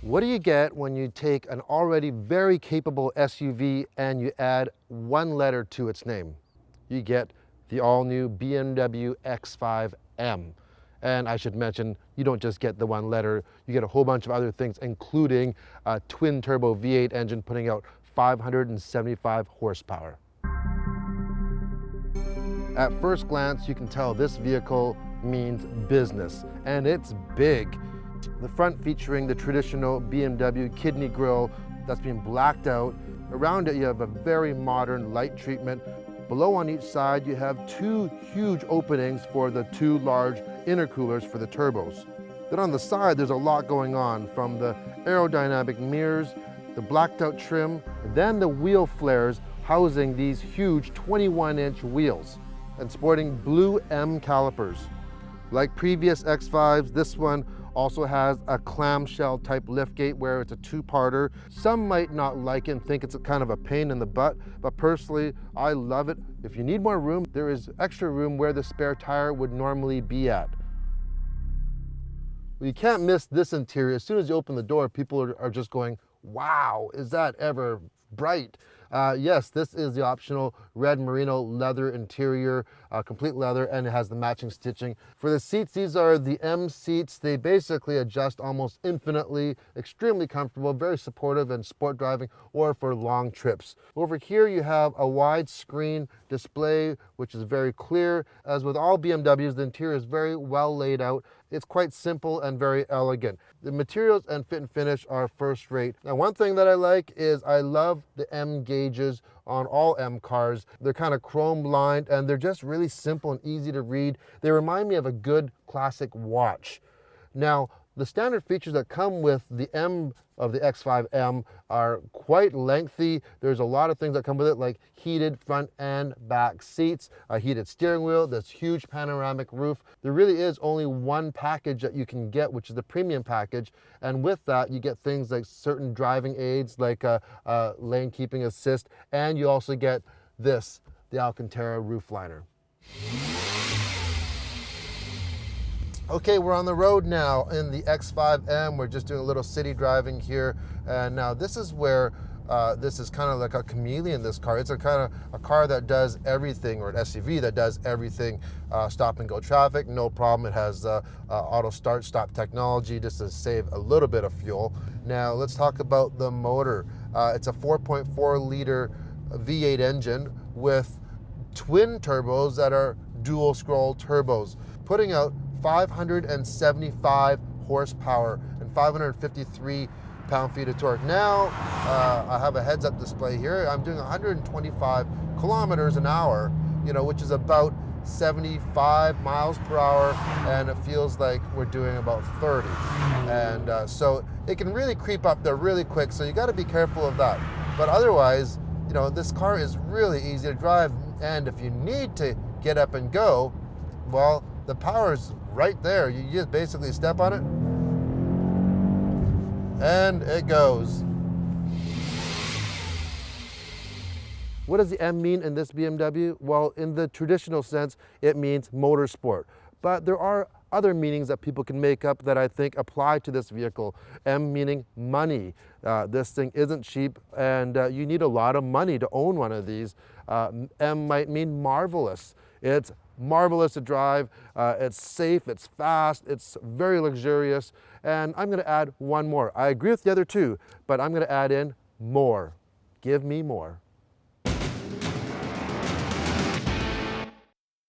What do you get when you take an already very capable SUV and you add one letter to its name? You get the all-new BMW X5 M. And I should mention, you don't just get the one letter, you get a whole bunch of other things, including a twin-turbo V8 engine putting out 575 horsepower. At first glance, you can tell this vehicle means business, and it's big. The front featuring the traditional BMW kidney grille that's been blacked out. Around it you have a very modern light treatment. Below on each side you have two huge openings for the two large intercoolers for the turbos. Then on the side there's a lot going on, from the aerodynamic mirrors, the blacked out trim, then the wheel flares housing these huge 21-inch wheels and sporting blue M calipers. Like previous X5s, this one also has a clamshell type liftgate where it's a two-parter. Some might not like it and think it's a kind of a pain in the butt, but personally, I love it. If you need more room, there is extra room where the spare tire would normally be at. Well, you can't miss this interior. As soon as you open the door, people are just going, wow, is that ever bright? Yes, this is the optional red merino leather interior, complete leather, and it has the matching stitching. For the seats, these are the M seats. They basically adjust almost infinitely, extremely comfortable, very supportive in sport driving or for long trips. Over here you have a widescreen display, which is very clear. As with all BMWs, the interior is very well laid out. It's quite simple and very elegant. The materials and fit and finish are first rate. Now, one thing that I like is I love the M gauges on all M cars. They're kind of chrome lined and they're just really simple and easy to read. They remind me of a good classic watch. Now, the standard features that come with the M of the X5M are quite lengthy. There's a lot of things that come with it, like heated front and back seats, a heated steering wheel, this huge panoramic roof. There really is only one package that you can get, which is the premium package. And with that, you get things like certain driving aids, like lane keeping assist, and you also get this, the Alcantara roof liner. Okay, we're on the road now in the X5M. We're just doing a little city driving here. And now this is where this is kind of like a chameleon, this car. It's a kind of a car that does everything, or an SUV that does everything. Stop and go traffic, no problem. It has auto start stop technology just to save a little bit of fuel. Now let's talk about the motor. It's a 4.4 liter V8 engine with twin turbos that are dual scroll turbos, putting out 575 horsepower and 553 pound-feet of torque. Now, I have a heads-up display here. I'm doing 125 kilometers an hour, which is about 75 miles per hour, and it feels like we're doing about 30. And so it can really creep up there really quick, so you got to be careful of that. But otherwise, this car is really easy to drive, and if you need to get up and go, well, the power's right there. You just basically step on it and it goes. What does the M mean in this BMW? Well, in the traditional sense, it means motorsport. But there are other meanings that people can make up that I think apply to this vehicle. M meaning money. This thing isn't cheap, and you need a lot of money to own one of these. M might mean marvelous. It's marvelous to drive, it's safe, it's fast, it's very luxurious, and I'm going to add one more. I agree with the other two, but I'm going to add in more. Give me more.